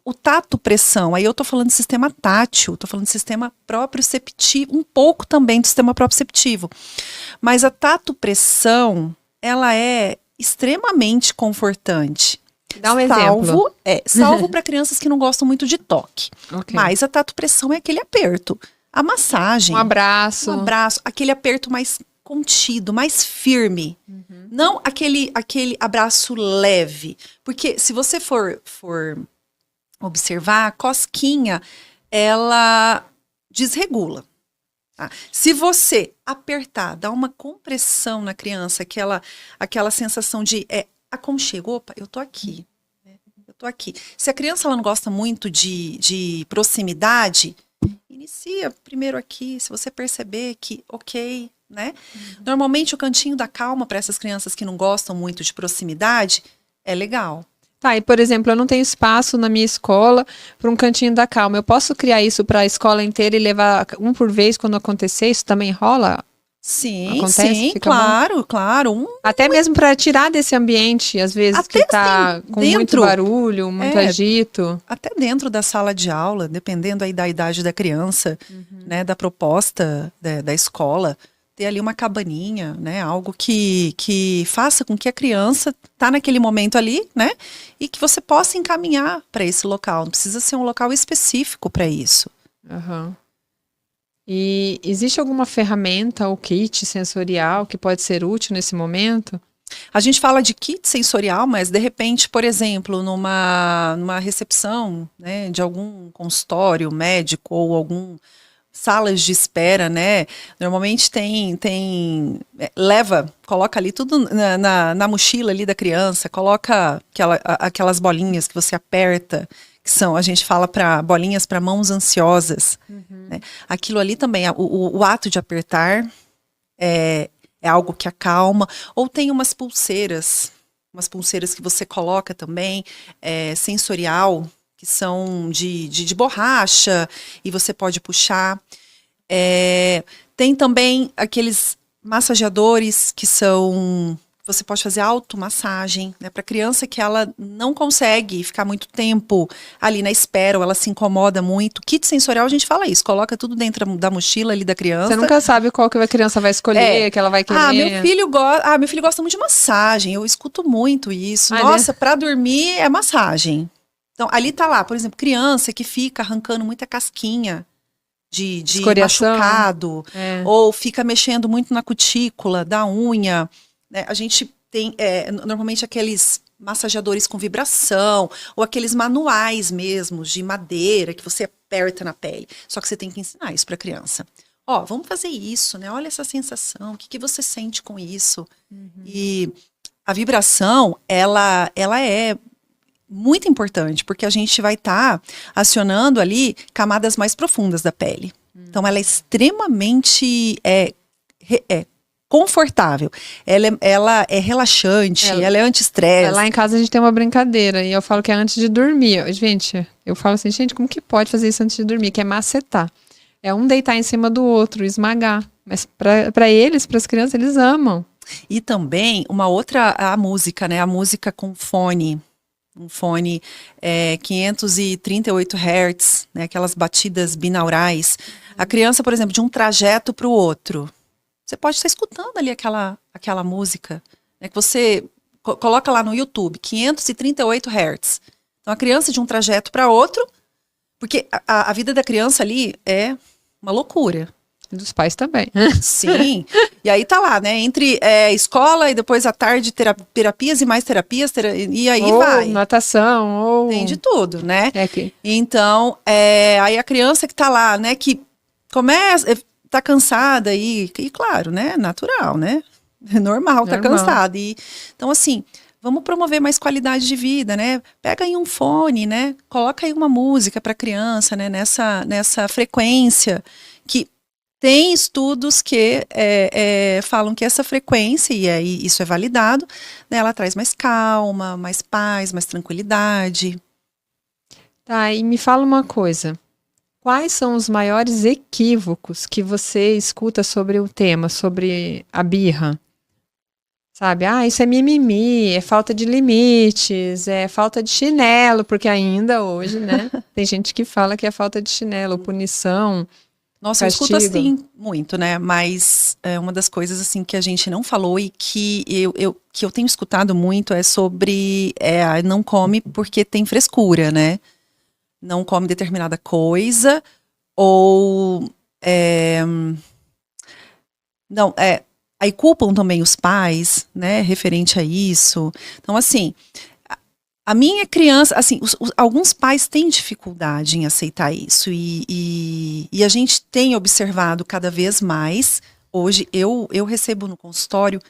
o tato-pressão, aí eu estou falando de sistema tátil, estou falando de sistema proprioceptivo, um pouco também do sistema proprioceptivo. Mas a tato-pressão, ela é extremamente confortante. Dá um exemplo. Salvo para crianças que não gostam muito de toque. Okay. Mas a tato-pressão é aquele aperto. A massagem. Um abraço, aquele aperto mais contido, mais firme. Uhum. Não aquele abraço leve. Porque se você for observar, a cosquinha, ela desregula. Tá? Se você apertar, dar uma compressão na criança, aquela sensação de aconchego, opa, eu tô aqui. Eu tô aqui. Se a criança ela não gosta muito de proximidade, inicia primeiro aqui, se você perceber que, ok, né? Uhum. Normalmente o cantinho da calma para essas crianças que não gostam muito de proximidade é legal. Tá, e por exemplo, eu não tenho espaço na minha escola para um cantinho da calma. Eu posso criar isso para a escola inteira e levar um por vez quando acontecer? Isso também rola? Sim, acontece? sim, Fica claro, claro. Até mesmo para tirar desse ambiente, às vezes, até que tá com muito barulho, muito agito. Até dentro da sala de aula, dependendo aí da idade da criança, né, da proposta da escola, ter ali uma cabaninha, né, algo que faça com que a criança tá naquele momento ali, né, e que você possa encaminhar para esse local. Não precisa ser um local específico para isso. Uhum. E existe alguma ferramenta ou kit sensorial que pode ser útil nesse momento? A gente fala de kit sensorial, mas de repente, por exemplo, numa recepção, né, de algum consultório médico ou algum salas de espera, né? Normalmente coloca ali tudo na mochila ali da criança, coloca aquelas bolinhas que você aperta, que são, a gente fala para bolinhas para mãos ansiosas. Né? Aquilo ali também, o ato de apertar é algo que acalma. Ou tem umas pulseiras que você coloca também, sensorial, que são de borracha, e você pode puxar. Tem também aqueles massageadores que são... Você pode fazer automassagem, né? Para criança que ela não consegue ficar muito tempo ali na espera, ou ela se incomoda muito. Kit sensorial, a gente fala isso, coloca tudo dentro da mochila ali da criança. Você nunca sabe qual que a criança vai escolher, que ela vai querer. Meu filho gosta muito de massagem, eu escuto muito isso. Nossa, para dormir é massagem. Então, ali tá lá, por exemplo, criança que fica arrancando muita casquinha de machucado, ou fica mexendo muito na cutícula da unha. Né? A gente tem, normalmente, aqueles massageadores com vibração, ou aqueles manuais mesmo, de madeira, que você aperta na pele. Só que você tem que ensinar isso para a criança. Vamos fazer isso, né? Olha essa sensação, o que você sente com isso? Uhum. E a vibração, ela é muito importante, porque a gente vai estar acionando ali camadas mais profundas da pele. Então, ela é extremamente confortável. Ela é relaxante, ela é anti-estresse. Lá em casa a gente tem uma brincadeira, e eu falo que é antes de dormir. Gente, Eu falo assim, gente, como que pode fazer isso antes de dormir? Que é macetar. É um deitar em cima do outro, esmagar. Mas para eles, para as crianças, eles amam. E também uma outra, a música, né? A música com fone. Um fone 538 Hz, né? Aquelas batidas binaurais. A criança, por exemplo, de um trajeto para o outro. Você pode estar escutando ali aquela música, né? Que você coloca lá no YouTube, 538 Hz. Então, a criança de um trajeto para outro, porque a vida da criança ali é uma loucura. Dos pais também. Sim. E aí tá lá, né? Entre escola e depois à tarde terapias e mais terapias, e aí ou vai. natação, ou... Tem de tudo, né? Que... Então, aí a criança que tá lá, né? Que começa, tá cansada e claro, né? Natural, né? É normal, tá cansada. Então, assim, vamos promover mais qualidade de vida, né? Pega aí um fone, né? Coloca aí uma música para criança, né? Nessa frequência que tem estudos que falam que essa frequência, e aí isso é validado, né, ela traz mais calma, mais paz, mais tranquilidade. Tá, e me fala uma coisa. Quais são os maiores equívocos que você escuta sobre o tema, sobre a birra? Sabe, isso é mimimi, é falta de limites, é falta de chinelo, porque ainda hoje, né, tem gente que fala que é falta de chinelo, punição. Nossa, eu escuto assim muito, né? Mas uma das coisas assim que a gente não falou e que eu tenho escutado muito é sobre não come porque tem frescura, né? Não come determinada coisa ou não, aí culpam também os pais, né? Referente a isso. Então, assim, a minha criança, assim, alguns pais têm dificuldade em aceitar isso e a gente tem observado cada vez mais. Hoje eu recebo no consultório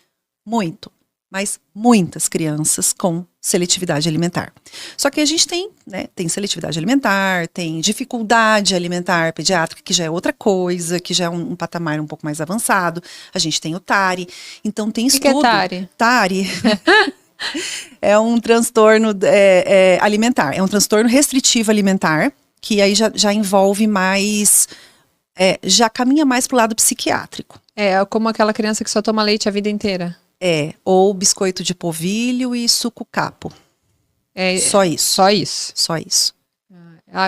mas muitas crianças com seletividade alimentar. Só que a gente tem, né, tem seletividade alimentar, tem dificuldade alimentar pediátrica, que já é outra coisa, que já é um patamar um pouco mais avançado. A gente tem o TARI, então tem estudo. O que é TARI? TARI é um transtorno alimentar, é um transtorno restritivo alimentar, que aí já envolve mais, já caminha mais para o lado psiquiátrico. É como aquela criança que só toma leite a vida inteira. Ou biscoito de polvilho e suco capo. Só isso. Só isso. Só isso.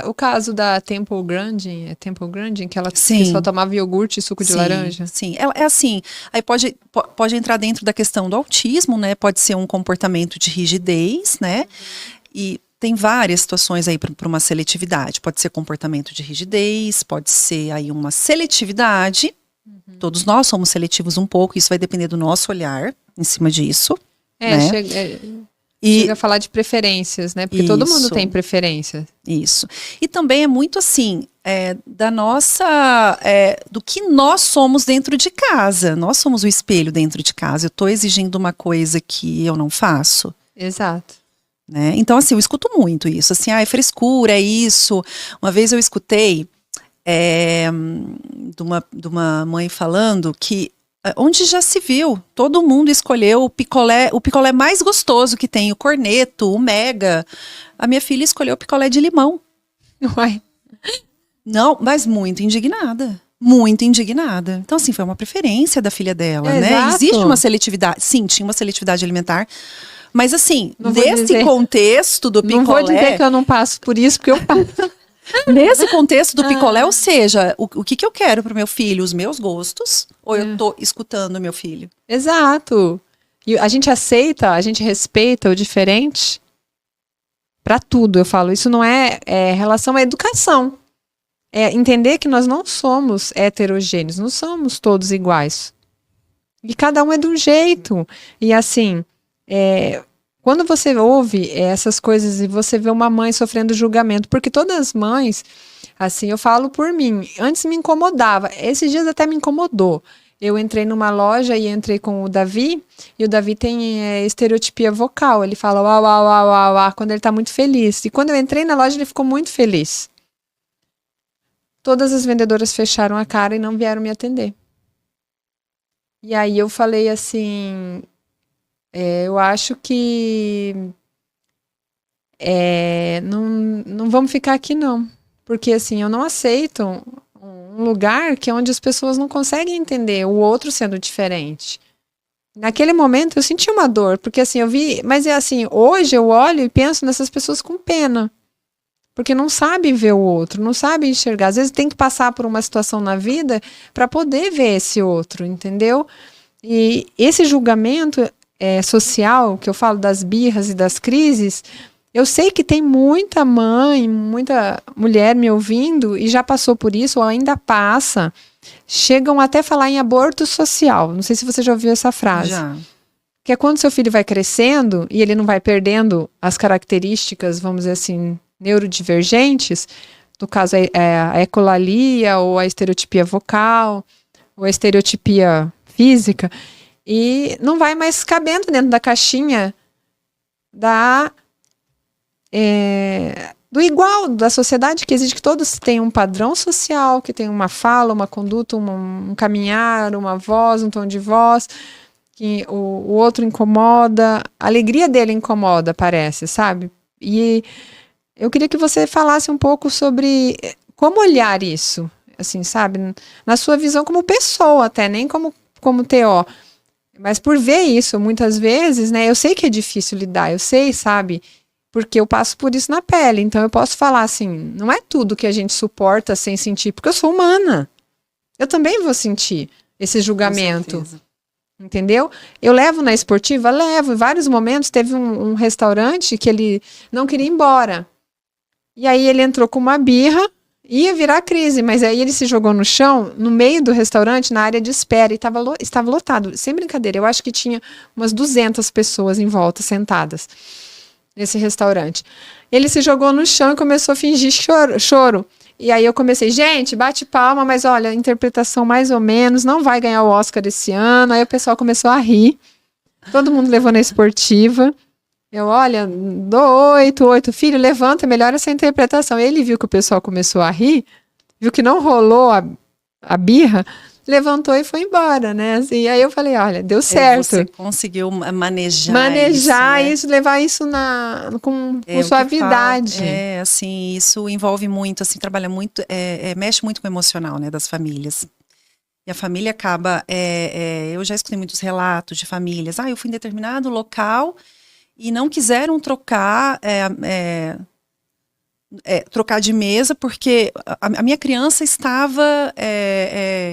O caso da Temple Grandin, que ela que só tomava iogurte e suco de laranja? Sim, é assim, aí pode entrar dentro da questão do autismo, né, pode ser um comportamento de rigidez, né, e tem várias situações aí para uma seletividade, pode ser comportamento de rigidez, pode ser aí uma seletividade, todos nós somos seletivos um pouco, isso vai depender do nosso olhar em cima disso, né. Chega a falar de preferências, né? Porque todo mundo tem preferência. Isso. E também é muito assim, da nossa, do que nós somos dentro de casa. Nós somos o espelho dentro de casa. Eu estou exigindo uma coisa que eu não faço. Exato. Né? Então, assim, eu escuto muito isso. Assim, é frescura, é isso. Uma vez eu escutei de uma mãe falando que onde já se viu, todo mundo escolheu o picolé mais gostoso que tem, o corneto, o mega. A minha filha escolheu o picolé de limão. Uai. Não, mas muito indignada. Muito indignada. Então, assim, foi uma preferência da filha dela, né? Exato. Existe uma seletividade, sim, tinha uma seletividade alimentar. Mas, assim, contexto do picolé... Não vou dizer que eu não passo por isso, porque eu passo. Nesse contexto do picolé, ou seja, o que eu quero para o meu filho? Os meus gostos? Ou eu tô escutando o meu filho? Exato. E a gente aceita, a gente respeita o diferente para tudo, eu falo. Isso não é relação à educação. É entender que nós não somos heterogêneos, não somos todos iguais. E cada um é de um jeito. E assim, quando você ouve essas coisas e você vê uma mãe sofrendo julgamento, porque todas as mães, assim, eu falo por mim, antes me incomodava, esses dias até me incomodou. Eu entrei numa loja e entrei com o Davi, e o Davi tem estereotipia vocal, ele fala uau, uau, uau, uau, uau, quando ele tá muito feliz. E quando eu entrei na loja, ele ficou muito feliz. Todas as vendedoras fecharam a cara e não vieram me atender. E aí eu falei assim... eu acho que não vamos ficar aqui não. Porque assim, eu não aceito um lugar que é onde as pessoas não conseguem entender o outro sendo diferente. Naquele momento eu senti uma dor, porque assim, eu vi, mas é assim, hoje eu olho e penso nessas pessoas com pena. Porque não sabe ver o outro, não sabe enxergar. Às vezes tem que passar por uma situação na vida para poder ver esse outro, entendeu? E esse julgamento social, que eu falo das birras e das crises, eu sei que tem muita mãe, muita mulher me ouvindo e já passou por isso ou ainda passa. Chegam até a falar em aborto social. Não sei se você já ouviu essa frase. Já. Que é quando seu filho vai crescendo e ele não vai perdendo as características, vamos dizer assim, neurodivergentes, no caso a ecolalia ou a estereotipia vocal ou a estereotipia física, e não vai mais cabendo dentro da caixinha do igual, da sociedade que exige que todos tenham um padrão social, que tenham uma fala, uma conduta, um caminhar, uma voz, um tom de voz, que o outro incomoda, a alegria dele incomoda, parece, sabe? E eu queria que você falasse um pouco sobre como olhar isso, assim, sabe? Na sua visão como pessoa até, nem como TO. Mas por ver isso, muitas vezes, né? Eu sei que é difícil lidar, eu sei, sabe? Porque eu passo por isso na pele. Então eu posso falar assim, não é tudo que a gente suporta sem sentir, porque eu sou humana. Eu também vou sentir esse julgamento. Entendeu? Eu levo na esportiva? Levo. Em vários momentos teve um restaurante que ele não queria ir embora. E aí ele entrou com uma birra, ia virar crise, mas aí ele se jogou no chão, no meio do restaurante, na área de espera, e estava lotado. Sem brincadeira, eu acho que tinha umas 200 pessoas em volta, sentadas nesse restaurante. Ele se jogou no chão e começou a fingir choro. E aí eu comecei, gente, bate palma, mas olha, interpretação mais ou menos, não vai ganhar o Oscar esse ano. Aí o pessoal começou a rir. Todo mundo levou na esportiva. Eu, olha, dou 8, filho, levanta, melhora essa interpretação. Ele viu que o pessoal começou a rir, viu que não rolou a birra, levantou e foi embora, né? Assim, aí eu falei, olha, deu certo. Você conseguiu manejar isso, levar isso com suavidade. Assim, isso envolve muito, assim, trabalha muito, mexe muito com o emocional, né, das famílias. E a família acaba, eu já escutei muitos relatos de famílias, eu fui em determinado local e não quiseram trocar de mesa porque a minha criança estava,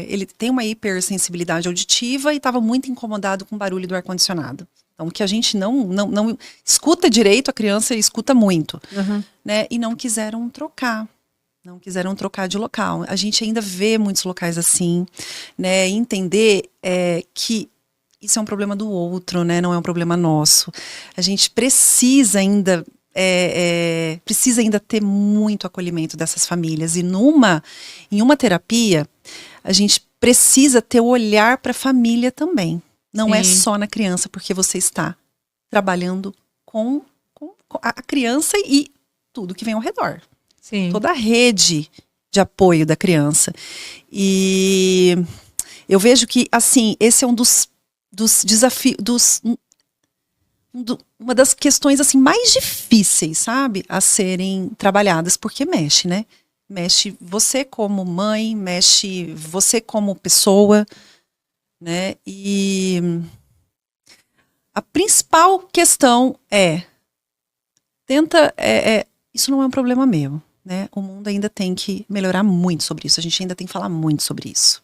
ele tem uma hipersensibilidade auditiva e estava muito incomodado com o barulho do ar-condicionado. Então, que a gente não escuta direito, a criança escuta muito, né? E não quiseram trocar. Não quiseram trocar de local. A gente ainda vê muitos locais assim, né? E entender que isso é um problema do outro, né? Não é um problema nosso. A gente precisa ainda ter muito acolhimento dessas famílias. E em uma terapia, a gente precisa ter o olhar para a família também. Não é só na criança, porque você está trabalhando com a criança e tudo que vem ao redor. Sim. Toda a rede de apoio da criança. E eu vejo que, assim, esse é um dos desafios, uma das questões assim mais difíceis, sabe, a serem trabalhadas, porque mexe, né? Mexe você como mãe, mexe você como pessoa, né? E a principal questão isso não é um problema meu, né? O mundo ainda tem que melhorar muito sobre isso, a gente ainda tem que falar muito sobre isso.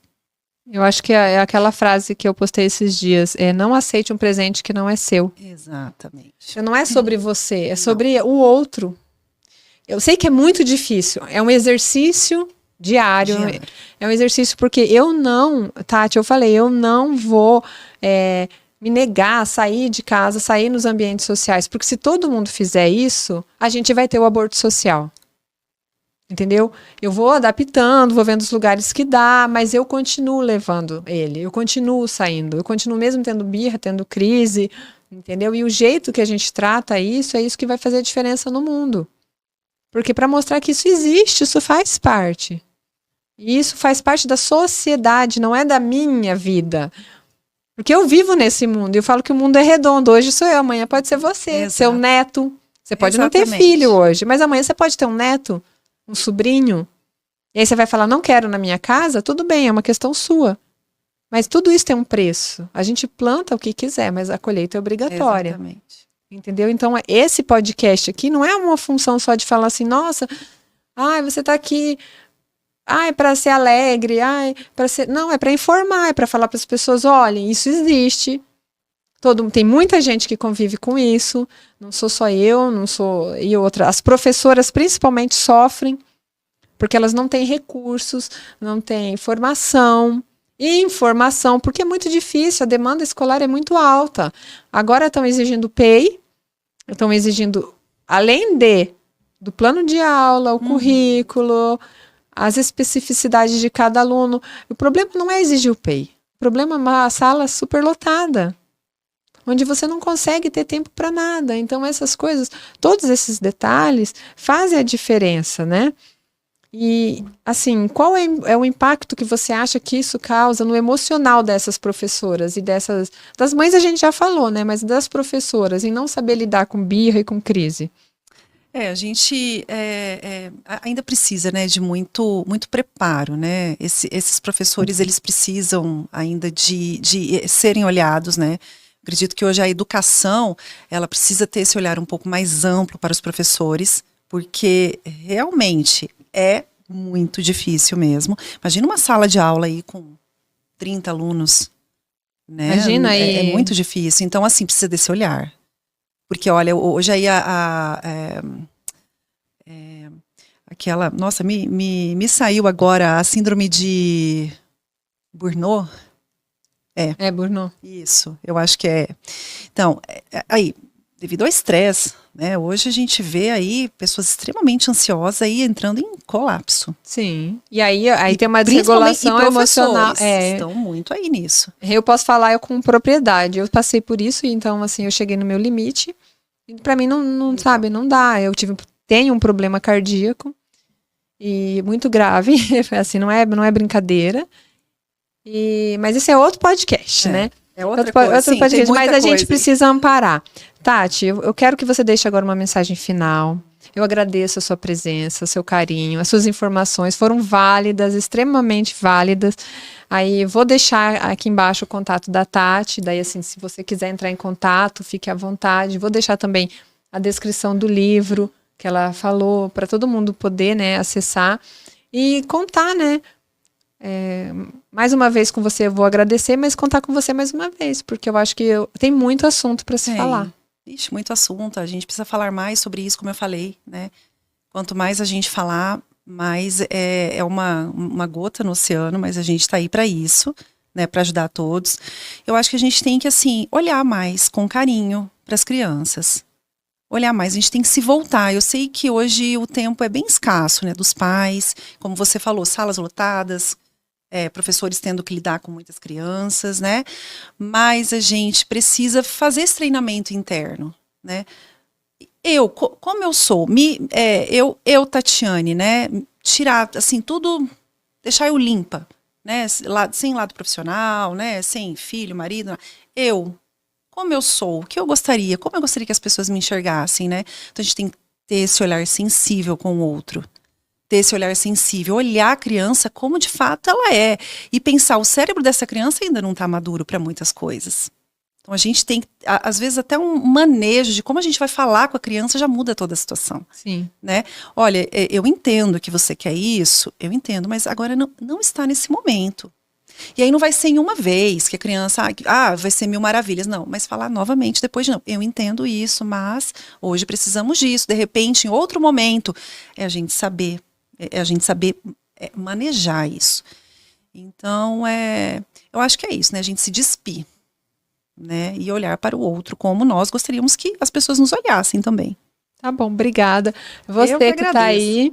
Eu acho que é aquela frase que eu postei esses dias, não aceite um presente que não é seu. Exatamente. Não é sobre você, é sobre o outro. Eu sei que é muito difícil, é um exercício diário. É um exercício porque Tati, eu falei, eu não vou me negar a sair de casa, sair nos ambientes sociais, porque se todo mundo fizer isso, a gente vai ter o aborto social. Entendeu? Eu vou adaptando, vou vendo os lugares que dá, mas eu continuo levando ele, eu continuo saindo, eu continuo mesmo tendo birra, tendo crise, entendeu? E o jeito que a gente trata isso, é isso que vai fazer a diferença no mundo. Porque para mostrar que isso existe, isso faz parte. E isso faz parte da sociedade, não é da minha vida. Porque eu vivo nesse mundo, e eu falo que o mundo é redondo, hoje sou eu, amanhã pode ser você, seu neto, Você pode não ter Exatamente. filho hoje, mas amanhã você pode ter um neto, um sobrinho. E aí você vai falar, não quero na minha casa? Tudo bem, é uma questão sua. Mas tudo isso tem um preço. A gente planta o que quiser, mas a colheita é obrigatória. Exatamente. Entendeu? Então, esse podcast aqui não é uma função só de falar assim, nossa, ai, você tá aqui, ai, para ser alegre, ai, para ser. Não, é para informar, é para falar para as pessoas, olhem, isso existe. Tem muita gente que convive com isso. Não sou só eu, não sou e outra. As professoras principalmente sofrem porque elas não têm recursos, não têm formação. E informação, porque é muito difícil, a demanda escolar é muito alta. Agora estão exigindo PEI, estão exigindo, além do plano de aula, o currículo, as especificidades de cada aluno. O problema não é exigir o PEI, o problema é uma sala superlotada, onde você não consegue ter tempo para nada. Então essas coisas, todos esses detalhes fazem a diferença, né? E, assim, qual é o impacto que você acha que isso causa no emocional dessas professoras e das mães a gente já falou, né? Mas das professoras, em não saber lidar com birra e com crise? A gente ainda precisa, né, de muito preparo, né? Esses professores, eles precisam ainda de serem olhados, né? Acredito que hoje a educação, ela precisa ter esse olhar um pouco mais amplo para os professores, porque realmente é muito difícil mesmo. Imagina uma sala de aula aí com 30 alunos, né? Imagina aí. É muito difícil. Então, assim, precisa desse olhar. Porque, olha, hoje aí aquela... Nossa, me saiu agora a síndrome de Burnout. É, Burnout. Isso, eu acho que é. Então, aí, devido ao estresse, né? Hoje a gente vê aí pessoas extremamente ansiosas aí entrando em colapso. Sim. E aí tem uma desregulação emocional. Estão muito aí nisso. Eu posso falar com propriedade. Eu passei por isso, então, assim, eu cheguei no meu limite. E pra mim, não sabe, não dá. Tenho um problema cardíaco e muito grave. Assim, não é brincadeira. Mas esse é outro podcast, né? É outra coisa. Outro podcast, mas a gente precisa amparar. Tati, eu quero que você deixe agora uma mensagem final. Eu agradeço a sua presença, o seu carinho, as suas informações foram válidas, extremamente válidas. Aí vou deixar aqui embaixo o contato da Tati, daí assim, se você quiser entrar em contato, fique à vontade. Vou deixar também a descrição do livro que ela falou, para todo mundo poder, né, acessar e contar, né? Mais uma vez com você, eu vou agradecer, mas contar com você mais uma vez, porque eu acho que tem muito assunto para se falar. Ixi, muito assunto, a gente precisa falar mais sobre isso, como eu falei, né? Quanto mais a gente falar, mais é uma gota no oceano, mas a gente está aí para isso, né? Para ajudar todos. Eu acho que a gente tem que, assim, olhar mais com carinho para as crianças. Olhar mais, a gente tem que se voltar. Eu sei que hoje o tempo é bem escasso, né? Dos pais, como você falou, salas lotadas, professores tendo que lidar com muitas crianças, né? Mas a gente precisa fazer esse treinamento interno, né? Como eu sou, Tatiane, né? Tirar, assim, tudo, deixar eu limpa, né? Sem lado profissional, né? Sem filho, marido. Como eu sou, o que eu gostaria, como eu gostaria que as pessoas me enxergassem, né? Então a gente tem que ter esse olhar sensível com o outro. Ter esse olhar sensível, olhar a criança como de fato ela é. E pensar, o cérebro dessa criança ainda não está maduro para muitas coisas. Então a gente tem, às vezes, até um manejo de como a gente vai falar com a criança já muda toda a situação. Sim. Né? Olha, eu entendo que você quer isso, eu entendo, mas agora não está nesse momento. E aí não vai ser em uma vez que a criança, vai ser 1000 maravilhas. Não, mas falar novamente depois de não. Eu entendo isso, mas hoje precisamos disso. De repente, em outro momento, a gente saber manejar isso. Então, eu acho que é isso, né? A gente se despir, né? E olhar para o outro como nós gostaríamos que as pessoas nos olhassem também. Tá bom, obrigada. Você que tá aí,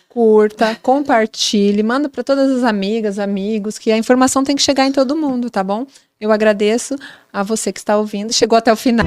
curta, compartilhe, manda para todas as amigas, amigos, que a informação tem que chegar em todo mundo, tá bom? Eu agradeço a você que está ouvindo, chegou até o final.